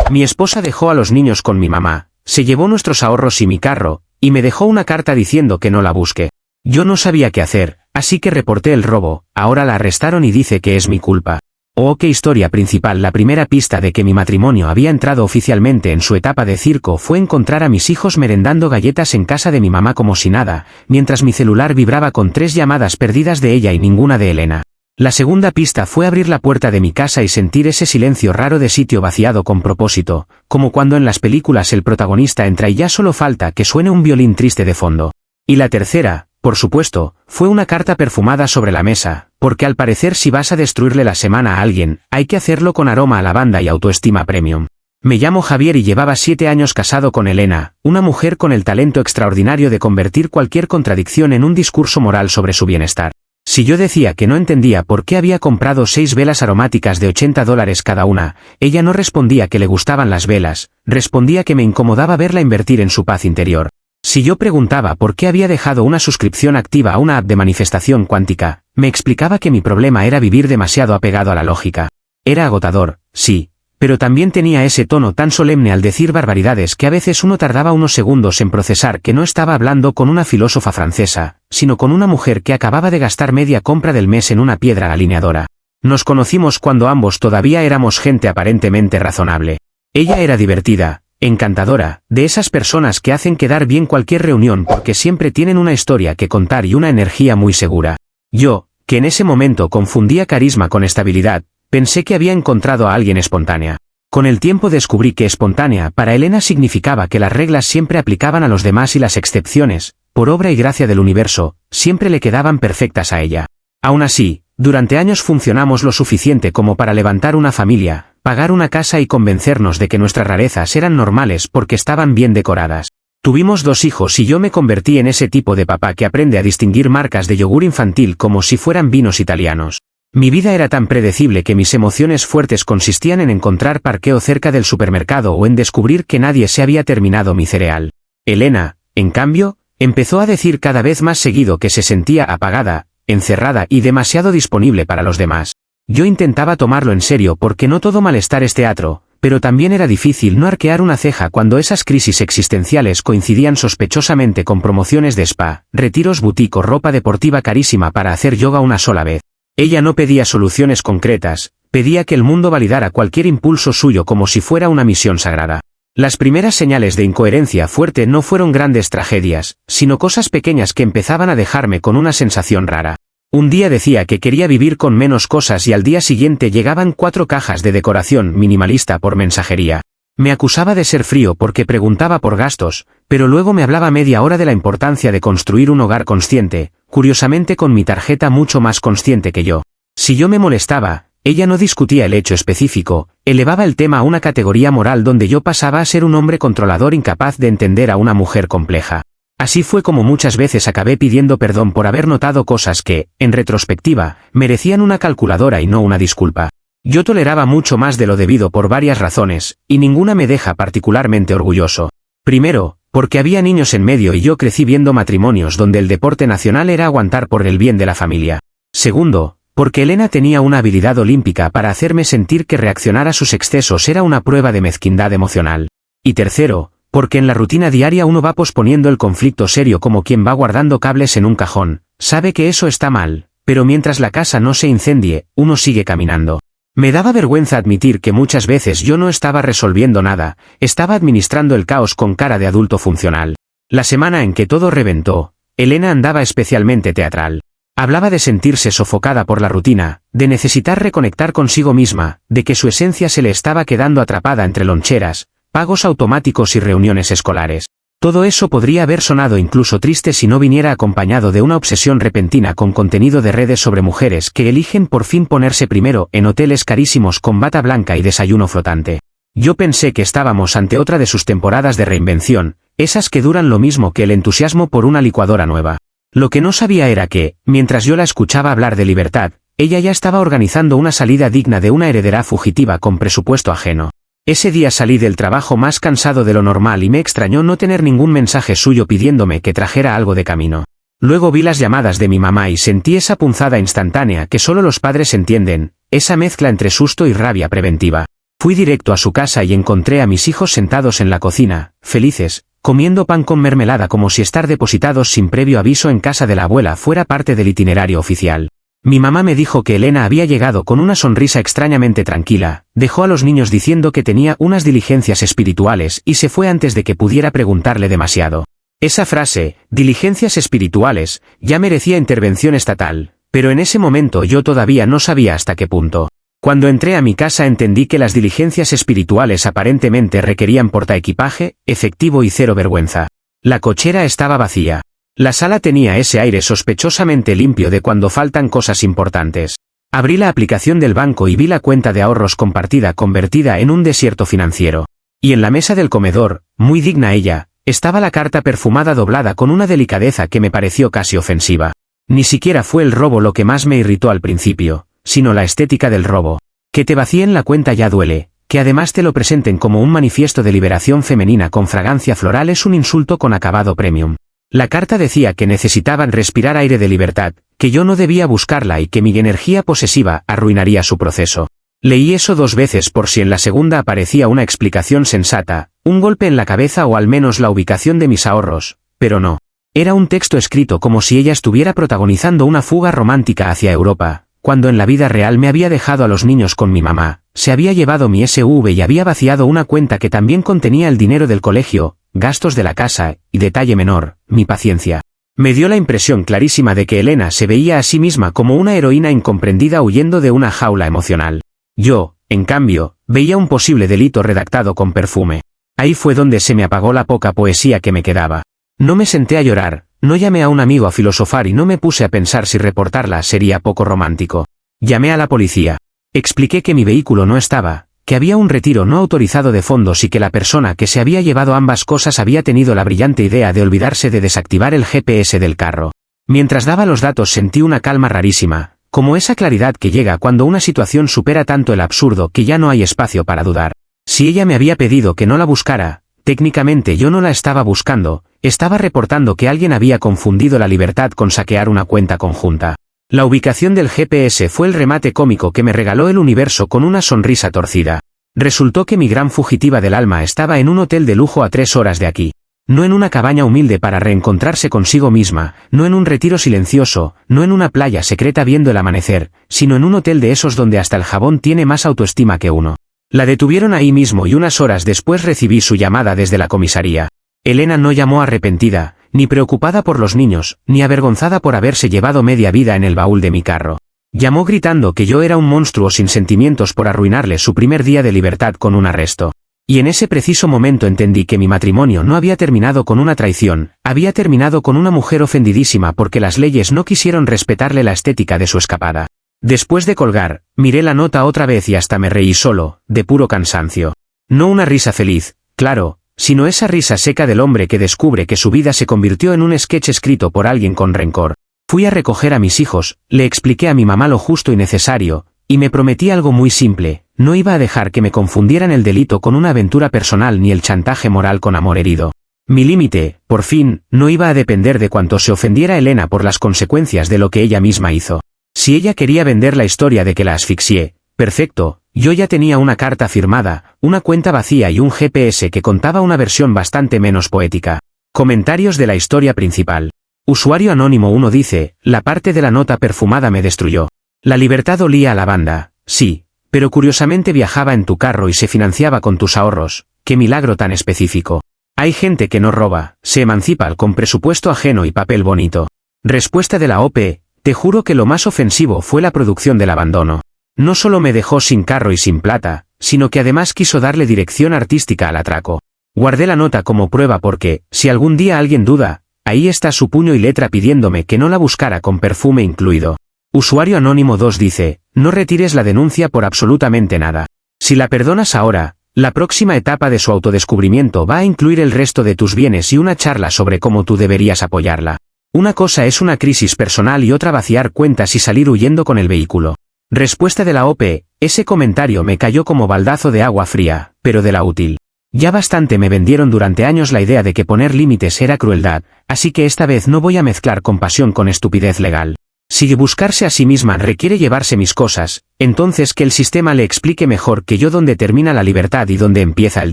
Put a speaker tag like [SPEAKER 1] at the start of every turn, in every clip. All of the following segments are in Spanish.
[SPEAKER 1] Mi esposa dejó a los niños con mi mamá, se llevó nuestros ahorros y mi carro, y me dejó una carta diciendo que no la busque. Yo no sabía qué hacer, así que reporté el robo, ahora la arrestaron y dice que es mi culpa. Oh, qué historia principal. La primera pista de que mi matrimonio había entrado oficialmente en su etapa de circo fue encontrar a mis hijos merendando galletas en casa de mi mamá como si nada, mientras mi celular vibraba con 3 llamadas perdidas de ella y ninguna de Elena. La segunda pista fue abrir la puerta de mi casa y sentir ese silencio raro de sitio vaciado con propósito, como cuando en las películas el protagonista entra y ya solo falta que suene un violín triste de fondo. Y la tercera, por supuesto, fue una carta perfumada sobre la mesa, porque al parecer si vas a destruirle la semana a alguien, hay que hacerlo con aroma a lavanda y autoestima premium. Me llamo Javier y llevaba 7 años casado con Elena, una mujer con el talento extraordinario de convertir cualquier contradicción en un discurso moral sobre su bienestar. Si yo decía que no entendía por qué había comprado 6 velas aromáticas de $80 cada una, ella no respondía que le gustaban las velas, respondía que me incomodaba verla invertir en su paz interior. Si yo preguntaba por qué había dejado una suscripción activa a una app de manifestación cuántica, me explicaba que mi problema era vivir demasiado apegado a la lógica. Era agotador, sí, pero también tenía ese tono tan solemne al decir barbaridades que a veces uno tardaba unos segundos en procesar que no estaba hablando con una filósofa francesa, sino con una mujer que acababa de gastar media compra del mes en una piedra alineadora. Nos conocimos cuando ambos todavía éramos gente aparentemente razonable. Ella era divertida, encantadora, de esas personas que hacen quedar bien cualquier reunión porque siempre tienen una historia que contar y una energía muy segura. Yo, que en ese momento confundía carisma con estabilidad, pensé que había encontrado a alguien espontánea. Con el tiempo descubrí que espontánea para Elena significaba que las reglas siempre aplicaban a los demás y las excepciones, por obra y gracia del universo, siempre le quedaban perfectas a ella. Aún así, durante años funcionamos lo suficiente como para levantar una familia, pagar una casa y convencernos de que nuestras rarezas eran normales porque estaban bien decoradas. Tuvimos 2 hijos y yo me convertí en ese tipo de papá que aprende a distinguir marcas de yogur infantil como si fueran vinos italianos. Mi vida era tan predecible que mis emociones fuertes consistían en encontrar parqueo cerca del supermercado o en descubrir que nadie se había terminado mi cereal. Elena, en cambio, empezó a decir cada vez más seguido que se sentía apagada, encerrada y demasiado disponible para los demás. Yo intentaba tomarlo en serio porque no todo malestar es teatro, pero también era difícil no arquear una ceja cuando esas crisis existenciales coincidían sospechosamente con promociones de spa, retiros boutique o ropa deportiva carísima para hacer yoga una sola vez. Ella no pedía soluciones concretas, pedía que el mundo validara cualquier impulso suyo como si fuera una misión sagrada. Las primeras señales de incoherencia fuerte no fueron grandes tragedias, sino cosas pequeñas que empezaban a dejarme con una sensación rara. Un día decía que quería vivir con menos cosas y al día siguiente llegaban 4 cajas de decoración minimalista por mensajería. Me acusaba de ser frío porque preguntaba por gastos, pero luego me hablaba media hora de la importancia de construir un hogar consciente, curiosamente con mi tarjeta mucho más consciente que yo. Si yo me molestaba, ella no discutía el hecho específico, elevaba el tema a una categoría moral donde yo pasaba a ser un hombre controlador incapaz de entender a una mujer compleja. Así fue como muchas veces acabé pidiendo perdón por haber notado cosas que, en retrospectiva, merecían una calculadora y no una disculpa. Yo toleraba mucho más de lo debido por varias razones, y ninguna me deja particularmente orgulloso. Primero, porque había niños en medio y yo crecí viendo matrimonios donde el deporte nacional era aguantar por el bien de la familia. Segundo, porque Elena tenía una habilidad olímpica para hacerme sentir que reaccionar a sus excesos era una prueba de mezquindad emocional. Y tercero, porque en la rutina diaria uno va posponiendo el conflicto serio como quien va guardando cables en un cajón, sabe que eso está mal, pero mientras la casa no se incendie, uno sigue caminando. Me daba vergüenza admitir que muchas veces yo no estaba resolviendo nada, estaba administrando el caos con cara de adulto funcional. La semana en que todo reventó, Elena andaba especialmente teatral. Hablaba de sentirse sofocada por la rutina, de necesitar reconectar consigo misma, de que su esencia se le estaba quedando atrapada entre loncheras, pagos automáticos y reuniones escolares. Todo eso podría haber sonado incluso triste si no viniera acompañado de una obsesión repentina con contenido de redes sobre mujeres que eligen por fin ponerse primero en hoteles carísimos con bata blanca y desayuno flotante. Yo pensé que estábamos ante otra de sus temporadas de reinvención, esas que duran lo mismo que el entusiasmo por una licuadora nueva. Lo que no sabía era que, mientras yo la escuchaba hablar de libertad, ella ya estaba organizando una salida digna de una heredera fugitiva con presupuesto ajeno. Ese día salí del trabajo más cansado de lo normal y me extrañó no tener ningún mensaje suyo pidiéndome que trajera algo de camino. Luego vi las llamadas de mi mamá y sentí esa punzada instantánea que solo los padres entienden, esa mezcla entre susto y rabia preventiva. Fui directo a su casa y encontré a mis hijos sentados en la cocina, felices, comiendo pan con mermelada como si estar depositados sin previo aviso en casa de la abuela fuera parte del itinerario oficial. Mi mamá me dijo que Elena había llegado con una sonrisa extrañamente tranquila, dejó a los niños diciendo que tenía unas diligencias espirituales y se fue antes de que pudiera preguntarle demasiado. Esa frase, diligencias espirituales, ya merecía intervención estatal, pero en ese momento yo todavía no sabía hasta qué punto. Cuando entré a mi casa entendí que las diligencias espirituales aparentemente requerían portaequipaje, efectivo y cero vergüenza. La cochera estaba vacía. La sala tenía ese aire sospechosamente limpio de cuando faltan cosas importantes. Abrí la aplicación del banco y vi la cuenta de ahorros compartida convertida en un desierto financiero. Y en la mesa del comedor, muy digna ella, estaba la carta perfumada doblada con una delicadeza que me pareció casi ofensiva. Ni siquiera fue el robo lo que más me irritó al principio, sino la estética del robo. Que te vacíen la cuenta ya duele, que además te lo presenten como un manifiesto de liberación femenina con fragancia floral es un insulto con acabado premium. La carta decía que necesitaban respirar aire de libertad, que yo no debía buscarla y que mi energía posesiva arruinaría su proceso. Leí eso 2 veces por si en la segunda aparecía una explicación sensata, un golpe en la cabeza o al menos la ubicación de mis ahorros, pero no. Era un texto escrito como si ella estuviera protagonizando una fuga romántica hacia Europa, cuando en la vida real me había dejado a los niños con mi mamá, se había llevado mi SV y había vaciado una cuenta que también contenía el dinero del colegio, gastos de la casa, y detalle menor, mi paciencia. Me dio la impresión clarísima de que Elena se veía a sí misma como una heroína incomprendida huyendo de una jaula emocional. Yo, en cambio, veía un posible delito redactado con perfume. Ahí fue donde se me apagó la poca poesía que me quedaba. No me senté a llorar, no llamé a un amigo a filosofar y no me puse a pensar si reportarla sería poco romántico. Llamé a la policía. Expliqué que mi vehículo no estaba, que había un retiro no autorizado de fondos y que la persona que se había llevado ambas cosas había tenido la brillante idea de olvidarse de desactivar el GPS del carro. Mientras daba los datos sentí una calma rarísima, como esa claridad que llega cuando una situación supera tanto el absurdo que ya no hay espacio para dudar. Si ella me había pedido que no la buscara, técnicamente yo no la estaba buscando, estaba reportando que alguien había confundido la libertad con saquear una cuenta conjunta. La ubicación del GPS fue el remate cómico que me regaló el universo con una sonrisa torcida. Resultó que mi gran fugitiva del alma estaba en un hotel de lujo a 3 horas de aquí. No en una cabaña humilde para reencontrarse consigo misma, no en un retiro silencioso, no en una playa secreta viendo el amanecer, sino en un hotel de esos donde hasta el jabón tiene más autoestima que uno. La detuvieron ahí mismo y unas horas después recibí su llamada desde la comisaría. Elena no llamó arrepentida, ni preocupada por los niños, ni avergonzada por haberse llevado media vida en el baúl de mi carro. Llamó gritando que yo era un monstruo sin sentimientos por arruinarle su primer día de libertad con un arresto. Y en ese preciso momento entendí que mi matrimonio no había terminado con una traición, había terminado con una mujer ofendidísima porque las leyes no quisieron respetarle la estética de su escapada. Después de colgar, miré la nota otra vez y hasta me reí solo, de puro cansancio. No una risa feliz, claro, sino esa risa seca del hombre que descubre que su vida se convirtió en un sketch escrito por alguien con rencor. Fui a recoger a mis hijos, le expliqué a mi mamá lo justo y necesario, y me prometí algo muy simple, no iba a dejar que me confundieran el delito con una aventura personal ni el chantaje moral con amor herido. Mi límite, por fin, no iba a depender de cuánto se ofendiera Elena por las consecuencias de lo que ella misma hizo. Si ella quería vender la historia de que la asfixié, perfecto, yo ya tenía una carta firmada, una cuenta vacía y un GPS que contaba una versión bastante menos poética. Comentarios de la historia principal. Usuario anónimo 1 dice, la parte de la nota perfumada me destruyó. La libertad olía a lavanda, sí, pero curiosamente viajaba en tu carro y se financiaba con tus ahorros, qué milagro tan específico. Hay gente que no roba, se emancipa con presupuesto ajeno y papel bonito. Respuesta de la OP, te juro que lo más ofensivo fue la producción del abandono. No solo me dejó sin carro y sin plata, sino que además quiso darle dirección artística al atraco. Guardé la nota como prueba porque, si algún día alguien duda, ahí está su puño y letra pidiéndome que no la buscara con perfume incluido. Usuario anónimo 2 dice, no retires la denuncia por absolutamente nada. Si la perdonas ahora, la próxima etapa de su autodescubrimiento va a incluir el resto de tus bienes y una charla sobre cómo tú deberías apoyarla. Una cosa es una crisis personal y otra vaciar cuentas y salir huyendo con el vehículo. Respuesta de la OP, ese comentario me cayó como baldazo de agua fría, pero de la útil. Ya bastante me vendieron durante años la idea de que poner límites era crueldad, así que esta vez no voy a mezclar compasión con estupidez legal. Si buscarse a sí misma requiere llevarse mis cosas, entonces que el sistema le explique mejor que yo dónde termina la libertad y dónde empieza el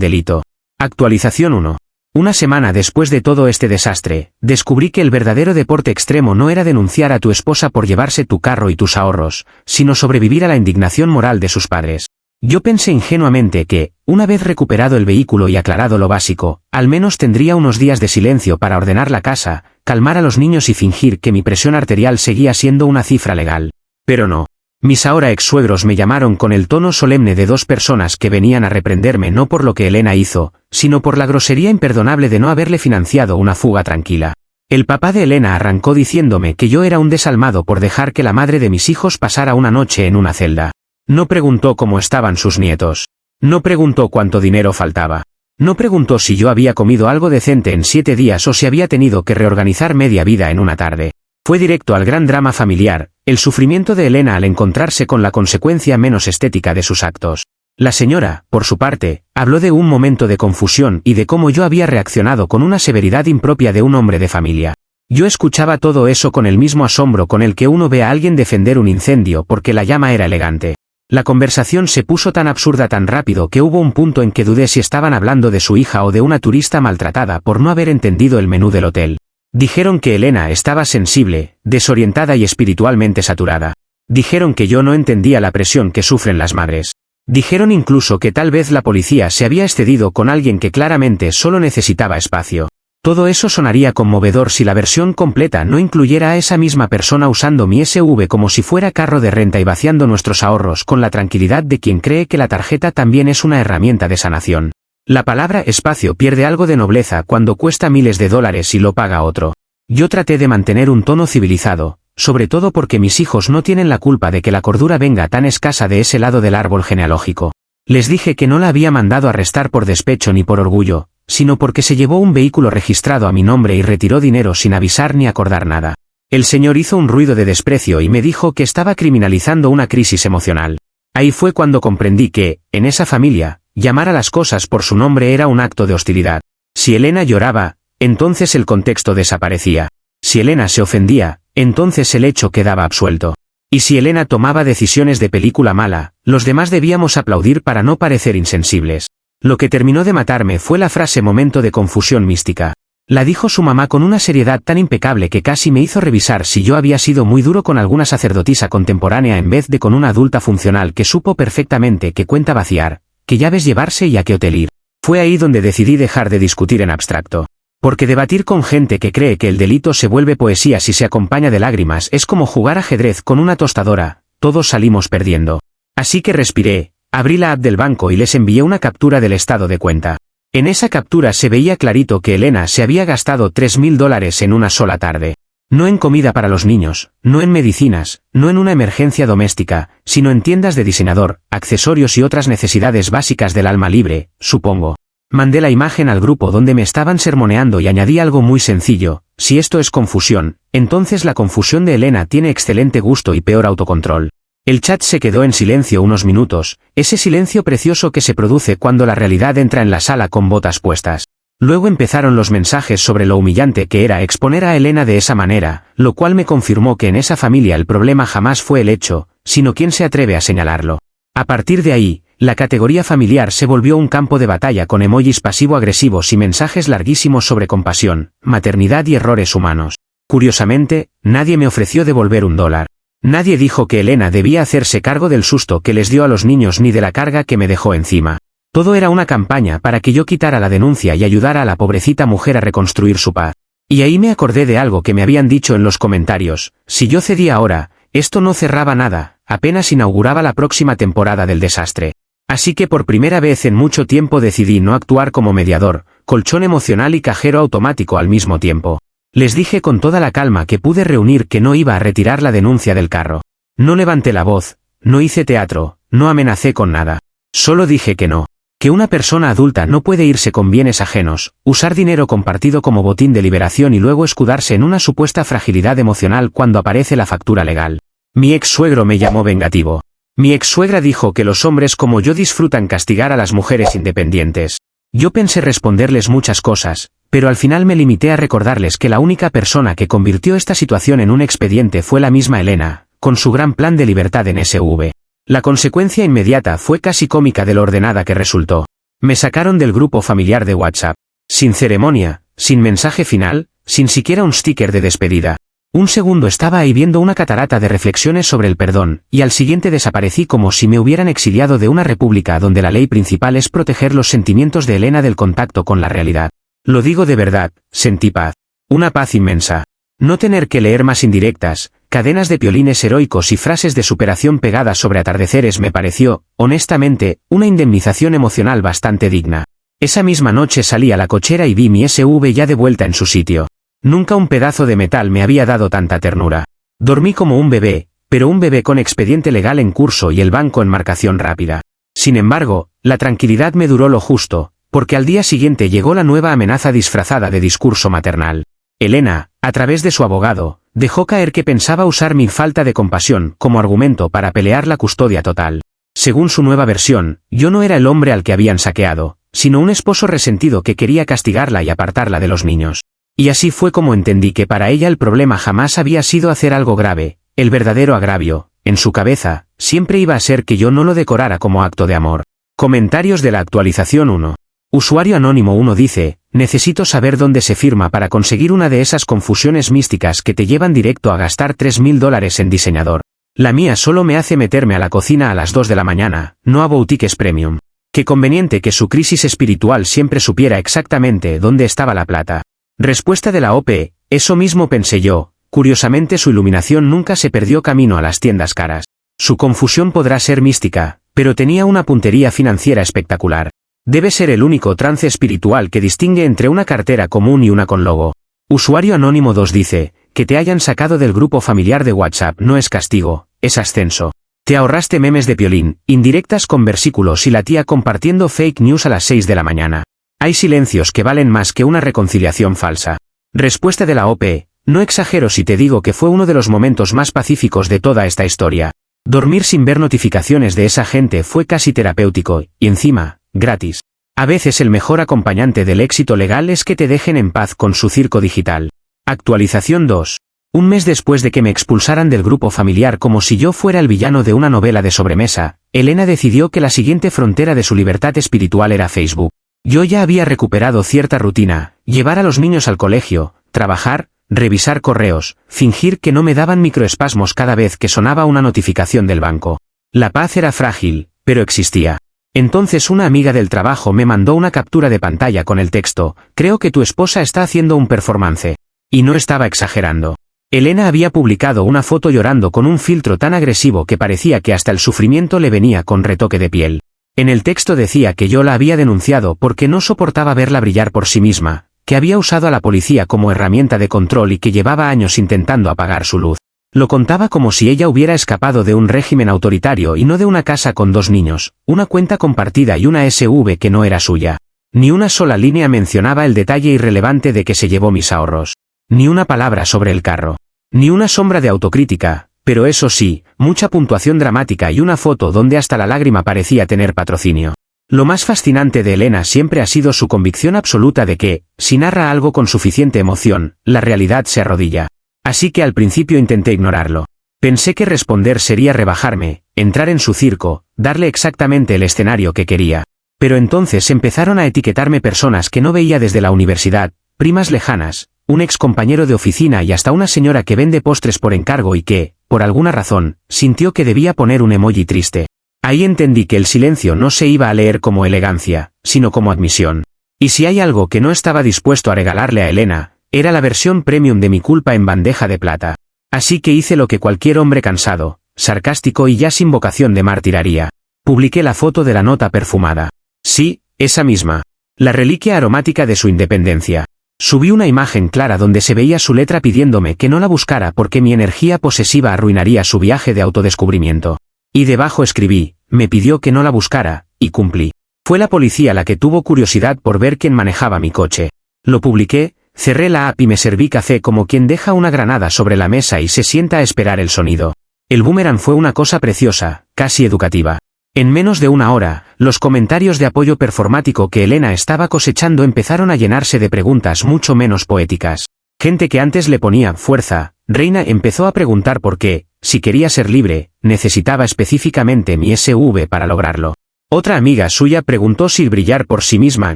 [SPEAKER 1] delito. Actualización 1. Una semana después de todo este desastre, descubrí que el verdadero deporte extremo no era denunciar a tu esposa por llevarse tu carro y tus ahorros, sino sobrevivir a la indignación moral de sus padres. Yo pensé ingenuamente que, una vez recuperado el vehículo y aclarado lo básico, al menos tendría unos días de silencio para ordenar la casa, calmar a los niños y fingir que mi presión arterial seguía siendo una cifra legal. Pero no. Mis ahora ex-suegros me llamaron con el tono solemne de dos personas que venían a reprenderme no por lo que Elena hizo, sino por la grosería imperdonable de no haberle financiado una fuga tranquila. El papá de Elena arrancó diciéndome que yo era un desalmado por dejar que la madre de mis hijos pasara una noche en una celda. No preguntó cómo estaban sus nietos. No preguntó cuánto dinero faltaba. No preguntó si yo había comido algo decente en 7 días o si había tenido que reorganizar media vida en una tarde. Fue directo al gran drama familiar, el sufrimiento de Elena al encontrarse con la consecuencia menos estética de sus actos. La señora, por su parte, habló de un momento de confusión y de cómo yo había reaccionado con una severidad impropia de un hombre de familia. Yo escuchaba todo eso con el mismo asombro con el que uno ve a alguien defender un incendio porque la llama era elegante. La conversación se puso tan absurda tan rápido que hubo un punto en que dudé si estaban hablando de su hija o de una turista maltratada por no haber entendido el menú del hotel. Dijeron que Elena estaba sensible, desorientada y espiritualmente saturada. Dijeron que yo no entendía la presión que sufren las madres. Dijeron incluso que tal vez la policía se había excedido con alguien que claramente solo necesitaba espacio. Todo eso sonaría conmovedor si la versión completa no incluyera a esa misma persona usando mi SV como si fuera carro de renta y vaciando nuestros ahorros con la tranquilidad de quien cree que la tarjeta también es una herramienta de sanación. La palabra espacio pierde algo de nobleza cuando cuesta miles de dólares y lo paga otro. Yo traté de mantener un tono civilizado, sobre todo porque mis hijos no tienen la culpa de que la cordura venga tan escasa de ese lado del árbol genealógico. Les dije que no la había mandado arrestar por despecho ni por orgullo, sino porque se llevó un vehículo registrado a mi nombre y retiró dinero sin avisar ni acordar nada. El señor hizo un ruido de desprecio y me dijo que estaba criminalizando una crisis emocional. Ahí fue cuando comprendí que, en esa familia, llamar a las cosas por su nombre era un acto de hostilidad. Si Elena lloraba, entonces el contexto desaparecía. Si Elena se ofendía, entonces el hecho quedaba absuelto. Y si Elena tomaba decisiones de película mala, los demás debíamos aplaudir para no parecer insensibles. Lo que terminó de matarme fue la frase momento de confusión mística. La dijo su mamá con una seriedad tan impecable que casi me hizo revisar si yo había sido muy duro con alguna sacerdotisa contemporánea en vez de con una adulta funcional que supo perfectamente qué cuenta vaciar, qué llaves llevarse y a qué hotel ir. Fue ahí donde decidí dejar de discutir en abstracto. Porque debatir con gente que cree que el delito se vuelve poesía si se acompaña de lágrimas es como jugar ajedrez con una tostadora, todos salimos perdiendo. Así que respiré, abrí la app del banco y les envié una captura del estado de cuenta. En esa captura se veía clarito que Elena se había gastado $3.000 en una sola tarde. No en comida para los niños, no en medicinas, no en una emergencia doméstica, sino en tiendas de diseñador, accesorios y otras necesidades básicas del alma libre, supongo. Mandé la imagen al grupo donde me estaban sermoneando y añadí algo muy sencillo: si esto es confusión, entonces la confusión de Elena tiene excelente gusto y peor autocontrol. El chat se quedó en silencio unos minutos, ese silencio precioso que se produce cuando la realidad entra en la sala con botas puestas. Luego empezaron los mensajes sobre lo humillante que era exponer a Elena de esa manera, lo cual me confirmó que en esa familia el problema jamás fue el hecho, sino quién se atreve a señalarlo. A partir de ahí, la categoría familiar se volvió un campo de batalla con emojis pasivo-agresivos y mensajes larguísimos sobre compasión, maternidad y errores humanos. Curiosamente, nadie me ofreció devolver $1. Nadie dijo que Elena debía hacerse cargo del susto que les dio a los niños ni de la carga que me dejó encima. Todo era una campaña para que yo quitara la denuncia y ayudara a la pobrecita mujer a reconstruir su paz. Y ahí me acordé de algo que me habían dicho en los comentarios: si yo cedía ahora, esto no cerraba nada, apenas inauguraba la próxima temporada del desastre. Así que por primera vez en mucho tiempo decidí no actuar como mediador, colchón emocional y cajero automático al mismo tiempo. Les dije con toda la calma que pude reunir que no iba a retirar la denuncia del carro. No levanté la voz, no hice teatro, no amenacé con nada. Solo dije que no. Que una persona adulta no puede irse con bienes ajenos, usar dinero compartido como botín de liberación y luego escudarse en una supuesta fragilidad emocional cuando aparece la factura legal. Mi ex suegro me llamó vengativo. Mi ex suegra dijo que los hombres como yo disfrutan castigar a las mujeres independientes. Yo pensé responderles muchas cosas, pero al final me limité a recordarles que la única persona que convirtió esta situación en un expediente fue la misma Elena, con su gran plan de libertad en SV. La consecuencia inmediata fue casi cómica de lo ordenada que resultó. Me sacaron del grupo familiar de WhatsApp. Sin ceremonia, sin mensaje final, sin siquiera un sticker de despedida. Un segundo estaba ahí viendo una catarata de reflexiones sobre el perdón, y al siguiente desaparecí como si me hubieran exiliado de una república donde la ley principal es proteger los sentimientos de Elena del contacto con la realidad. Lo digo de verdad, sentí paz. Una paz inmensa. No tener que leer más indirectas, cadenas de piolines heroicos y frases de superación pegadas sobre atardeceres me pareció, honestamente, una indemnización emocional bastante digna. Esa misma noche salí a la cochera y vi mi SV ya de vuelta en su sitio. Nunca un pedazo de metal me había dado tanta ternura. Dormí como un bebé, pero un bebé con expediente legal en curso y el banco en marcación rápida. Sin embargo, la tranquilidad me duró lo justo, porque al día siguiente llegó la nueva amenaza disfrazada de discurso maternal. Elena, a través de su abogado, dejó caer que pensaba usar mi falta de compasión como argumento para pelear la custodia total. Según su nueva versión, yo no era el hombre al que habían saqueado, sino un esposo resentido que quería castigarla y apartarla de los niños. Y así fue como entendí que para ella el problema jamás había sido hacer algo grave, el verdadero agravio, en su cabeza, siempre iba a ser que yo no lo decorara como acto de amor. Comentarios de la actualización 1. Usuario anónimo 1 dice, necesito saber dónde se firma para conseguir una de esas confusiones místicas que te llevan directo a gastar $3.000 en diseñador. La mía solo me hace meterme a la cocina a las 2 de la mañana, no a boutiques premium. Qué conveniente que su crisis espiritual siempre supiera exactamente dónde estaba la plata. Respuesta de la OP, eso mismo pensé yo, curiosamente su iluminación nunca se perdió camino a las tiendas caras. Su confusión podrá ser mística, pero tenía una puntería financiera espectacular. Debe ser el único trance espiritual que distingue entre una cartera común y una con logo. Usuario anónimo 2 dice, que te hayan sacado del grupo familiar de WhatsApp no es castigo, es ascenso. Te ahorraste memes de piolín, indirectas con versículos y la tía compartiendo fake news a las 6 de la mañana. Hay silencios que valen más que una reconciliación falsa. Respuesta de la OP, no exagero si te digo que fue uno de los momentos más pacíficos de toda esta historia. Dormir sin ver notificaciones de esa gente fue casi terapéutico, y encima, gratis. A veces el mejor acompañante del éxito legal es que te dejen en paz con su circo digital. Actualización 2. Un mes después de que me expulsaran del grupo familiar como si yo fuera el villano de una novela de sobremesa, Elena decidió que la siguiente frontera de su libertad espiritual era Facebook. Yo ya había recuperado cierta rutina, llevar a los niños al colegio, trabajar, revisar correos, fingir que no me daban microespasmos cada vez que sonaba una notificación del banco. La paz era frágil, pero existía. Entonces una amiga del trabajo me mandó una captura de pantalla con el texto, creo que tu esposa está haciendo un performance. Y no estaba exagerando. Elena había publicado una foto llorando con un filtro tan agresivo que parecía que hasta el sufrimiento le venía con retoque de piel. En el texto decía que yo la había denunciado porque no soportaba verla brillar por sí misma, que había usado a la policía como herramienta de control y que llevaba años intentando apagar su luz. Lo contaba como si ella hubiera escapado de un régimen autoritario y no de una casa con 2 niños, una cuenta compartida y una SV que no era suya. Ni una sola línea mencionaba el detalle irrelevante de que se llevó mis ahorros. Ni una palabra sobre el carro. Ni una sombra de autocrítica, pero eso sí, mucha puntuación dramática y una foto donde hasta la lágrima parecía tener patrocinio. Lo más fascinante de Elena siempre ha sido su convicción absoluta de que, si narra algo con suficiente emoción, la realidad se arrodilla. Así que al principio intenté ignorarlo. Pensé que responder sería rebajarme, entrar en su circo, darle exactamente el escenario que quería. Pero entonces empezaron a etiquetarme personas que no veía desde la universidad, primas lejanas, un ex compañero de oficina y hasta una señora que vende postres por encargo y que, por alguna razón, sintió que debía poner un emoji triste. Ahí entendí que el silencio no se iba a leer como elegancia, sino como admisión. Y si hay algo que no estaba dispuesto a regalarle a Elena, era la versión premium de mi culpa en bandeja de plata. Así que hice lo que cualquier hombre cansado, sarcástico y ya sin vocación de mártir haría. Publiqué la foto de la nota perfumada. Sí, esa misma. La reliquia aromática de su independencia. Subí una imagen clara donde se veía su letra pidiéndome que no la buscara porque mi energía posesiva arruinaría su viaje de autodescubrimiento. Y debajo escribí, me pidió que no la buscara, y cumplí. Fue la policía la que tuvo curiosidad por ver quién manejaba mi coche. Lo publiqué, cerré la app y me serví café como quien deja una granada sobre la mesa y se sienta a esperar el sonido. El boomerang fue una cosa preciosa, casi educativa. En menos de una hora, los comentarios de apoyo performático que Elena estaba cosechando empezaron a llenarse de preguntas mucho menos poéticas. Gente que antes le ponía fuerza, reina empezó a preguntar por qué, si quería ser libre, necesitaba específicamente mi SV para lograrlo. Otra amiga suya preguntó si brillar por sí misma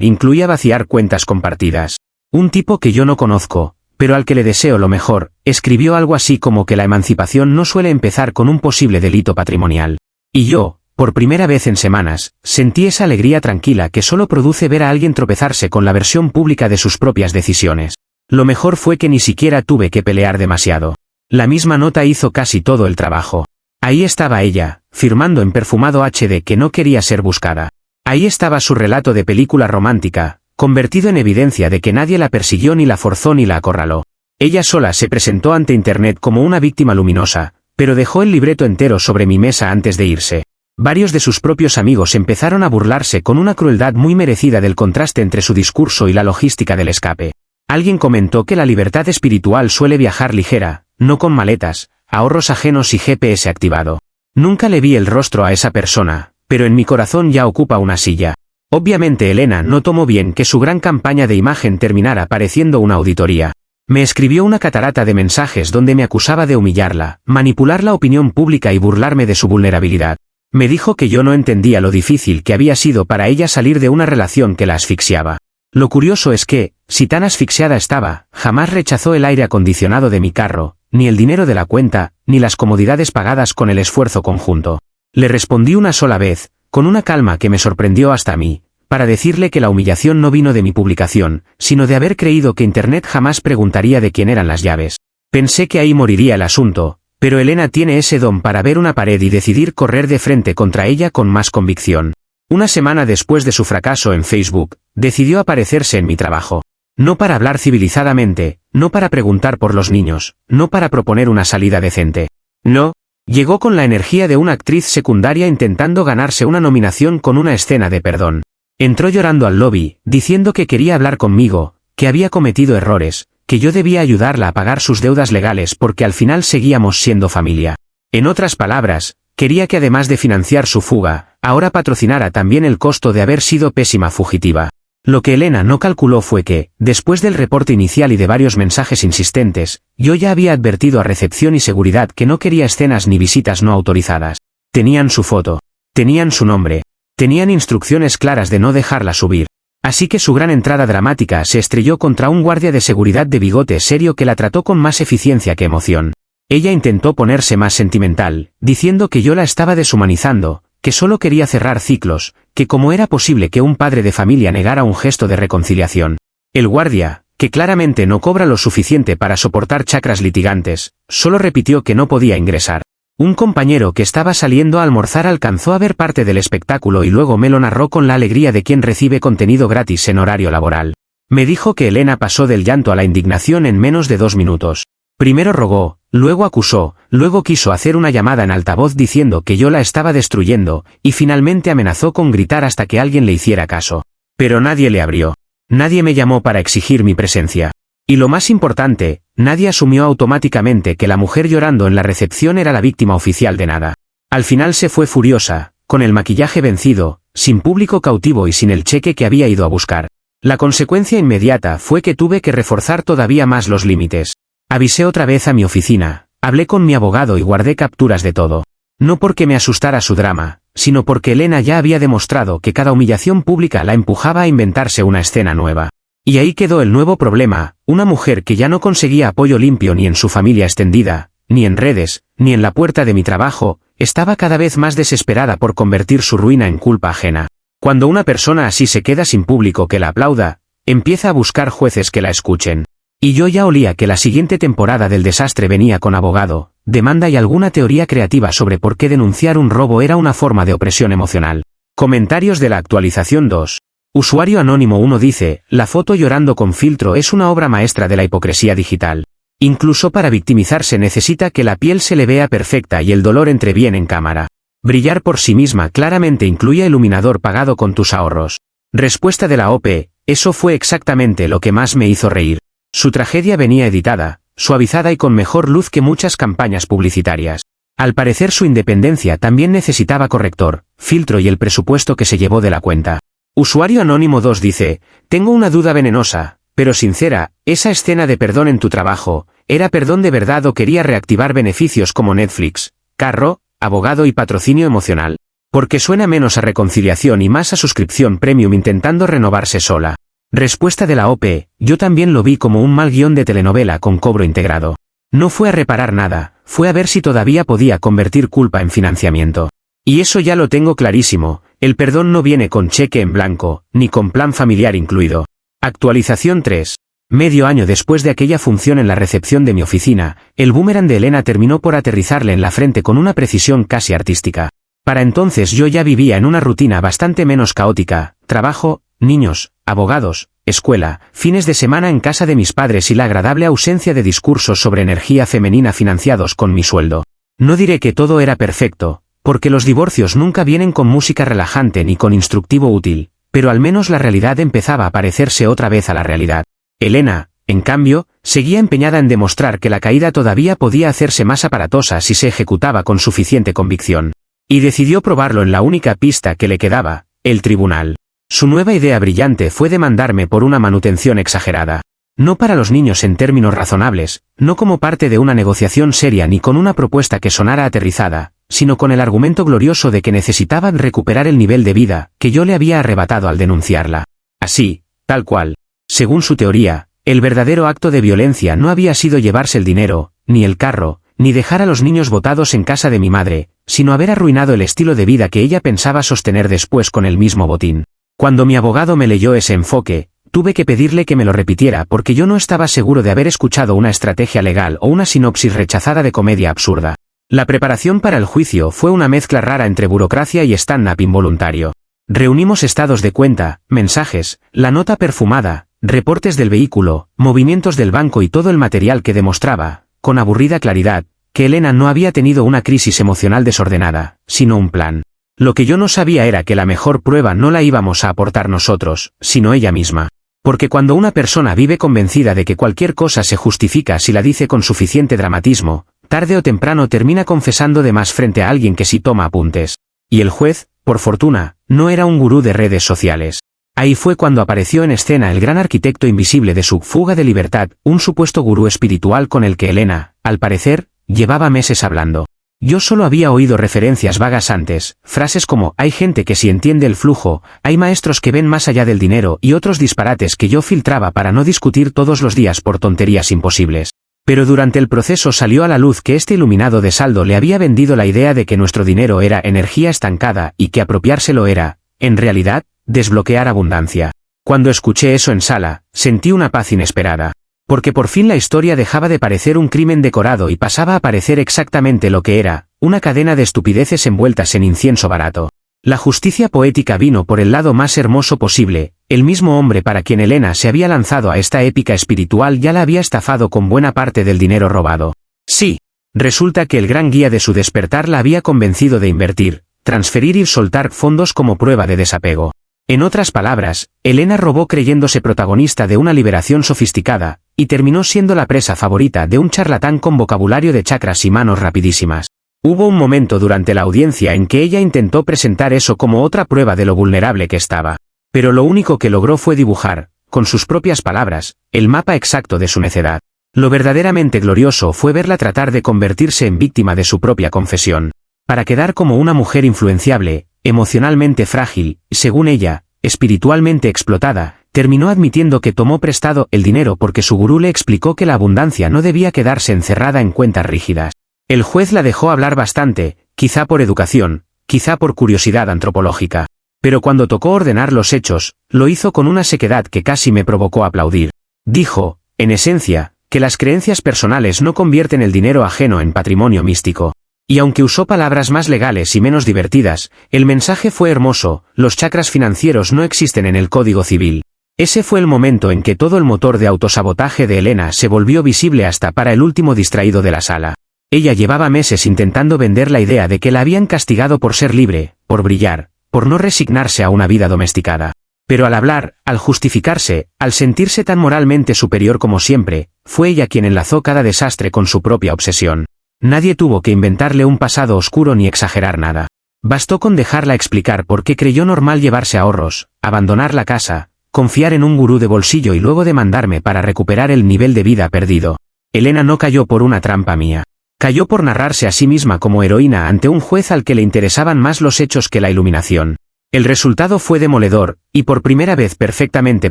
[SPEAKER 1] incluía vaciar cuentas compartidas. Un tipo que yo no conozco, pero al que le deseo lo mejor, escribió algo así como que la emancipación no suele empezar con un posible delito patrimonial. Y yo, por primera vez en semanas, sentí esa alegría tranquila que solo produce ver a alguien tropezarse con la versión pública de sus propias decisiones. Lo mejor fue que ni siquiera tuve que pelear demasiado. La misma nota hizo casi todo el trabajo. Ahí estaba ella, firmando en perfumado HD que no quería ser buscada. Ahí estaba su relato de película romántica, convertido en evidencia de que nadie la persiguió ni la forzó ni la acorraló. Ella sola se presentó ante Internet como una víctima luminosa, pero dejó el libreto entero sobre mi mesa antes de irse. Varios de sus propios amigos empezaron a burlarse con una crueldad muy merecida del contraste entre su discurso y la logística del escape. Alguien comentó que la libertad espiritual suele viajar ligera, no con maletas, ahorros ajenos y GPS activado. Nunca le vi el rostro a esa persona, pero en mi corazón ya ocupa una silla. Obviamente Elena no tomó bien que su gran campaña de imagen terminara pareciendo una auditoría. Me escribió una catarata de mensajes donde me acusaba de humillarla, manipular la opinión pública y burlarme de su vulnerabilidad. Me dijo que yo no entendía lo difícil que había sido para ella salir de una relación que la asfixiaba. Lo curioso es que, si tan asfixiada estaba, jamás rechazó el aire acondicionado de mi carro, ni el dinero de la cuenta, ni las comodidades pagadas con el esfuerzo conjunto. Le respondí una sola vez, con una calma que me sorprendió hasta a mí, para decirle que la humillación no vino de mi publicación, sino de haber creído que Internet jamás preguntaría de quién eran las llaves. Pensé que ahí moriría el asunto, pero Elena tiene ese don para ver una pared y decidir correr de frente contra ella con más convicción. Una semana después de su fracaso en Facebook, decidió aparecerse en mi trabajo. No para hablar civilizadamente, no para preguntar por los niños, no para proponer una salida decente. No. Llegó con la energía de una actriz secundaria intentando ganarse una nominación con una escena de perdón. Entró llorando al lobby, diciendo que quería hablar conmigo, que había cometido errores, que yo debía ayudarla a pagar sus deudas legales porque al final seguíamos siendo familia. En otras palabras, quería que además de financiar su fuga, ahora patrocinara también el costo de haber sido pésima fugitiva. Lo que Elena no calculó fue que, después del reporte inicial y de varios mensajes insistentes, yo ya había advertido a recepción y seguridad que no quería escenas ni visitas no autorizadas. Tenían su foto. Tenían su nombre. Tenían instrucciones claras de no dejarla subir. Así que su gran entrada dramática se estrelló contra un guardia de seguridad de bigote serio que la trató con más eficiencia que emoción. Ella intentó ponerse más sentimental, diciendo que yo la estaba deshumanizando, que solo quería cerrar ciclos, que cómo era posible que un padre de familia negara un gesto de reconciliación. El guardia, que claramente no cobra lo suficiente para soportar chacras litigantes, solo repitió que no podía ingresar. Un compañero que estaba saliendo a almorzar alcanzó a ver parte del espectáculo y luego me lo narró con la alegría de quien recibe contenido gratis en horario laboral. Me dijo que Elena pasó del llanto a la indignación en menos de 2 minutos. Primero rogó, luego acusó, luego quiso hacer una llamada en altavoz diciendo que yo la estaba destruyendo, y finalmente amenazó con gritar hasta que alguien le hiciera caso. Pero nadie le abrió. Nadie me llamó para exigir mi presencia. Y lo más importante, nadie asumió automáticamente que la mujer llorando en la recepción era la víctima oficial de nada. Al final se fue furiosa, con el maquillaje vencido, sin público cautivo y sin el cheque que había ido a buscar. La consecuencia inmediata fue que tuve que reforzar todavía más los límites. Avisé otra vez a mi oficina, hablé con mi abogado y guardé capturas de todo. No porque me asustara su drama, sino porque Elena ya había demostrado que cada humillación pública la empujaba a inventarse una escena nueva. Y ahí quedó el nuevo problema, una mujer que ya no conseguía apoyo limpio ni en su familia extendida, ni en redes, ni en la puerta de mi trabajo, estaba cada vez más desesperada por convertir su ruina en culpa ajena. Cuando una persona así se queda sin público que la aplauda, empieza a buscar jueces que la escuchen. Y yo ya olía que la siguiente temporada del desastre venía con abogado, demanda y alguna teoría creativa sobre por qué denunciar un robo era una forma de opresión emocional. Comentarios de la actualización 2. Usuario Anónimo 1 dice, la foto llorando con filtro es una obra maestra de la hipocresía digital. Incluso para victimizarse necesita que la piel se le vea perfecta y el dolor entre bien en cámara. Brillar por sí misma claramente incluye iluminador pagado con tus ahorros. Respuesta de la OP, eso fue exactamente lo que más me hizo reír. Su tragedia venía editada, suavizada y con mejor luz que muchas campañas publicitarias. Al parecer su independencia también necesitaba corrector, filtro y el presupuesto que se llevó de la cuenta. Usuario Anónimo 2 dice, tengo una duda venenosa, pero sincera, ¿esa escena de perdón en tu trabajo, era perdón de verdad o quería reactivar beneficios como Netflix, carro, abogado y patrocinio emocional? Porque suena menos a reconciliación y más a suscripción premium intentando renovarse sola. Respuesta de la OP, yo también lo vi como un mal guión de telenovela con cobro integrado. No fue a reparar nada, fue a ver si todavía podía convertir culpa en financiamiento. Y eso ya lo tengo clarísimo, el perdón no viene con cheque en blanco, ni con plan familiar incluido. Actualización 3. Medio año después de aquella función en la recepción de mi oficina, el boomerang de Elena terminó por aterrizarle en la frente con una precisión casi artística. Para entonces yo ya vivía en una rutina bastante menos caótica, trabajo, niños, abogados, escuela, fines de semana en casa de mis padres y la agradable ausencia de discursos sobre energía femenina financiados con mi sueldo. No diré que todo era perfecto, porque los divorcios nunca vienen con música relajante ni con instructivo útil, pero al menos la realidad empezaba a parecerse otra vez a la realidad. Elena, en cambio, seguía empeñada en demostrar que la caída todavía podía hacerse más aparatosa si se ejecutaba con suficiente convicción. Y decidió probarlo en la única pista que le quedaba, el tribunal. Su nueva idea brillante fue demandarme por una manutención exagerada. No para los niños en términos razonables, no como parte de una negociación seria ni con una propuesta que sonara aterrizada, sino con el argumento glorioso de que necesitaban recuperar el nivel de vida que yo le había arrebatado al denunciarla. Así, tal cual. Según su teoría, el verdadero acto de violencia no había sido llevarse el dinero, ni el carro, ni dejar a los niños botados en casa de mi madre, sino haber arruinado el estilo de vida que ella pensaba sostener después con el mismo botín. Cuando mi abogado me leyó ese enfoque, tuve que pedirle que me lo repitiera porque yo no estaba seguro de haber escuchado una estrategia legal o una sinopsis rechazada de comedia absurda. La preparación para el juicio fue una mezcla rara entre burocracia y stand-up involuntario. Reunimos estados de cuenta, mensajes, la nota perfumada, reportes del vehículo, movimientos del banco y todo el material que demostraba, con aburrida claridad, que Elena no había tenido una crisis emocional desordenada, sino un plan. Lo que yo no sabía era que la mejor prueba no la íbamos a aportar nosotros, sino ella misma. Porque cuando una persona vive convencida de que cualquier cosa se justifica si la dice con suficiente dramatismo, tarde o temprano termina confesando de más frente a alguien que sí toma apuntes. Y el juez, por fortuna, no era un gurú de redes sociales. Ahí fue cuando apareció en escena el gran arquitecto invisible de su fuga de libertad, un supuesto gurú espiritual con el que Elena, al parecer, llevaba meses hablando. Yo solo había oído referencias vagas antes, frases como hay gente que sí entiende el flujo, hay maestros que ven más allá del dinero y otros disparates que yo filtraba para no discutir todos los días por tonterías imposibles. Pero durante el proceso salió a la luz que este iluminado de saldo le había vendido la idea de que nuestro dinero era energía estancada y que apropiárselo era, en realidad, desbloquear abundancia. Cuando escuché eso en sala, sentí una paz inesperada. Porque por fin la historia dejaba de parecer un crimen decorado y pasaba a parecer exactamente lo que era, una cadena de estupideces envueltas en incienso barato. La justicia poética vino por el lado más hermoso posible, el mismo hombre para quien Elena se había lanzado a esta épica espiritual ya la había estafado con buena parte del dinero robado. Sí, resulta que el gran guía de su despertar la había convencido de invertir, transferir y soltar fondos como prueba de desapego. En otras palabras, Elena robó creyéndose protagonista de una liberación sofisticada, y terminó siendo la presa favorita de un charlatán con vocabulario de chakras y manos rapidísimas. Hubo un momento durante la audiencia en que ella intentó presentar eso como otra prueba de lo vulnerable que estaba. Pero lo único que logró fue dibujar, con sus propias palabras, el mapa exacto de su necedad. Lo verdaderamente glorioso fue verla tratar de convertirse en víctima de su propia confesión. Para quedar como una mujer influenciable, emocionalmente frágil, y según ella, espiritualmente explotada, terminó admitiendo que tomó prestado el dinero porque su gurú le explicó que la abundancia no debía quedarse encerrada en cuentas rígidas. El juez la dejó hablar bastante, quizá por educación, quizá por curiosidad antropológica. Pero cuando tocó ordenar los hechos, lo hizo con una sequedad que casi me provocó aplaudir. Dijo, en esencia, que las creencias personales no convierten el dinero ajeno en patrimonio místico. Y aunque usó palabras más legales y menos divertidas, el mensaje fue hermoso, los chakras financieros no existen en el Código Civil. Ese fue el momento en que todo el motor de autosabotaje de Elena se volvió visible hasta para el último distraído de la sala. Ella llevaba meses intentando vender la idea de que la habían castigado por ser libre, por brillar, por no resignarse a una vida domesticada. Pero al hablar, al justificarse, al sentirse tan moralmente superior como siempre, fue ella quien enlazó cada desastre con su propia obsesión. Nadie tuvo que inventarle un pasado oscuro ni exagerar nada. Bastó con dejarla explicar por qué creyó normal llevarse ahorros, abandonar la casa, confiar en un gurú de bolsillo y luego demandarme para recuperar el nivel de vida perdido. Elena no cayó por una trampa mía. Cayó por narrarse a sí misma como heroína ante un juez al que le interesaban más los hechos que la iluminación. El resultado fue demoledor, y por primera vez perfectamente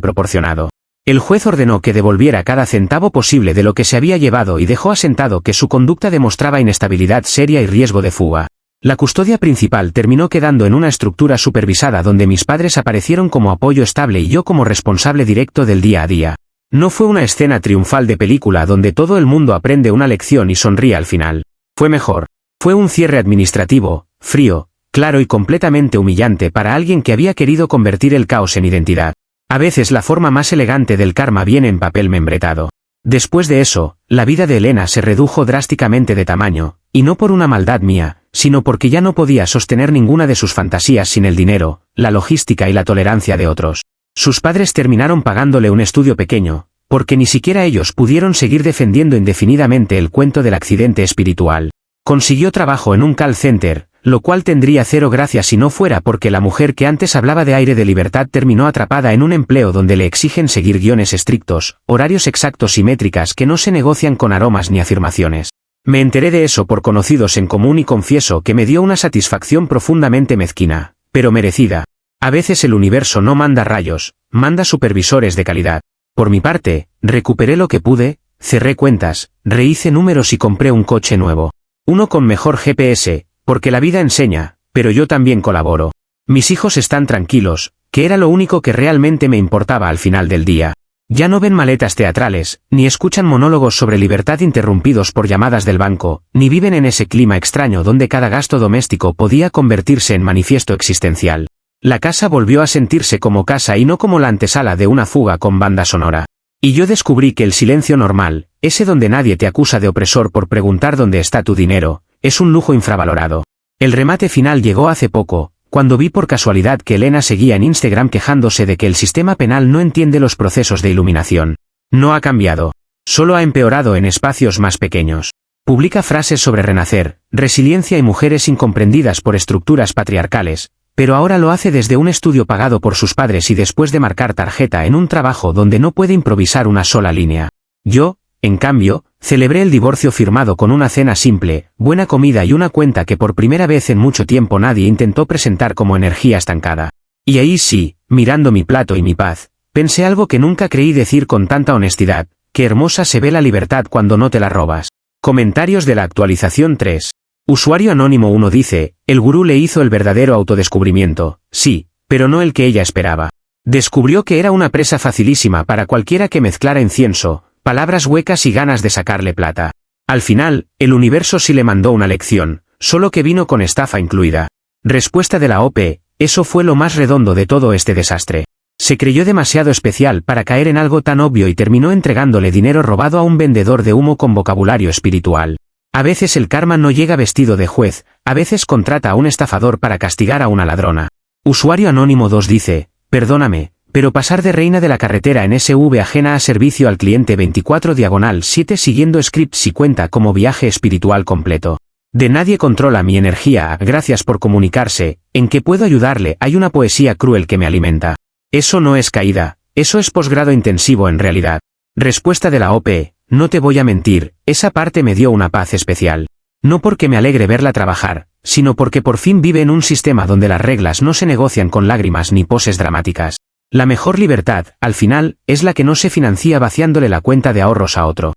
[SPEAKER 1] proporcionado. El juez ordenó que devolviera cada centavo posible de lo que se había llevado y dejó asentado que su conducta demostraba inestabilidad seria y riesgo de fuga. La custodia principal terminó quedando en una estructura supervisada donde mis padres aparecieron como apoyo estable y yo como responsable directo del día a día. No fue una escena triunfal de película donde todo el mundo aprende una lección y sonríe al final. Fue mejor. Fue un cierre administrativo, frío, claro y completamente humillante para alguien que había querido convertir el caos en identidad. A veces la forma más elegante del karma viene en papel membretado. Después de eso, la vida de Elena se redujo drásticamente de tamaño, y no por una maldad mía, sino porque ya no podía sostener ninguna de sus fantasías sin el dinero, la logística y la tolerancia de otros. Sus padres terminaron pagándole un estudio pequeño, porque ni siquiera ellos pudieron seguir defendiendo indefinidamente el cuento del accidente espiritual. Consiguió trabajo en un call center, lo cual tendría cero gracia si no fuera porque la mujer que antes hablaba de aire de libertad terminó atrapada en un empleo donde le exigen seguir guiones estrictos, horarios exactos y métricas que no se negocian con aromas ni afirmaciones. Me enteré de eso por conocidos en común y confieso que me dio una satisfacción profundamente mezquina, pero merecida. A veces el universo no manda rayos, manda supervisores de calidad. Por mi parte, recuperé lo que pude, cerré cuentas, rehice números y compré un coche nuevo. Uno con mejor GPS, porque la vida enseña, pero yo también colaboro. Mis hijos están tranquilos, que era lo único que realmente me importaba al final del día. Ya no ven maletas teatrales, ni escuchan monólogos sobre libertad interrumpidos por llamadas del banco, ni viven en ese clima extraño donde cada gasto doméstico podía convertirse en manifiesto existencial. La casa volvió a sentirse como casa y no como la antesala de una fuga con banda sonora. Y yo descubrí que el silencio normal, ese donde nadie te acusa de opresor por preguntar dónde está tu dinero, es un lujo infravalorado. El remate final llegó hace poco, cuando vi por casualidad que Elena seguía en Instagram quejándose de que el sistema penal no entiende los procesos de iluminación. No ha cambiado. Solo ha empeorado en espacios más pequeños. Publica frases sobre renacer, resiliencia y mujeres incomprendidas por estructuras patriarcales, pero ahora lo hace desde un estudio pagado por sus padres y después de marcar tarjeta en un trabajo donde no puede improvisar una sola línea. Yo, en cambio, celebré el divorcio firmado con una cena simple, buena comida y una cuenta que por primera vez en mucho tiempo nadie intentó presentar como energía estancada. Y ahí sí, mirando mi plato y mi paz, pensé algo que nunca creí decir con tanta honestidad: qué hermosa se ve la libertad cuando no te la robas. Comentarios de la actualización 3. Usuario anónimo 1 dice, el gurú le hizo el verdadero autodescubrimiento, sí, pero no el que ella esperaba. Descubrió que era una presa facilísima para cualquiera que mezclara incienso, palabras huecas y ganas de sacarle plata. Al final, el universo sí le mandó una lección, solo que vino con estafa incluida. Respuesta de la OP, eso fue lo más redondo de todo este desastre. Se creyó demasiado especial para caer en algo tan obvio y terminó entregándole dinero robado a un vendedor de humo con vocabulario espiritual. A veces el karma no llega vestido de juez, a veces contrata a un estafador para castigar a una ladrona. Usuario anónimo 2 dice, perdóname, pero pasar de reina de la carretera en SV ajena a servicio al cliente 24/7 siguiendo scripts y cuenta como viaje espiritual completo. De nadie controla mi energía, gracias por comunicarse, ¿en qué puedo ayudarle? Hay una poesía cruel que me alimenta. Eso no es caída, eso es posgrado intensivo en realidad. Respuesta de la OP, no te voy a mentir, esa parte me dio una paz especial. No porque me alegre verla trabajar, sino porque por fin vive en un sistema donde las reglas no se negocian con lágrimas ni poses dramáticas. La mejor libertad, al final, es la que no se financia vaciándole la cuenta de ahorros a otro.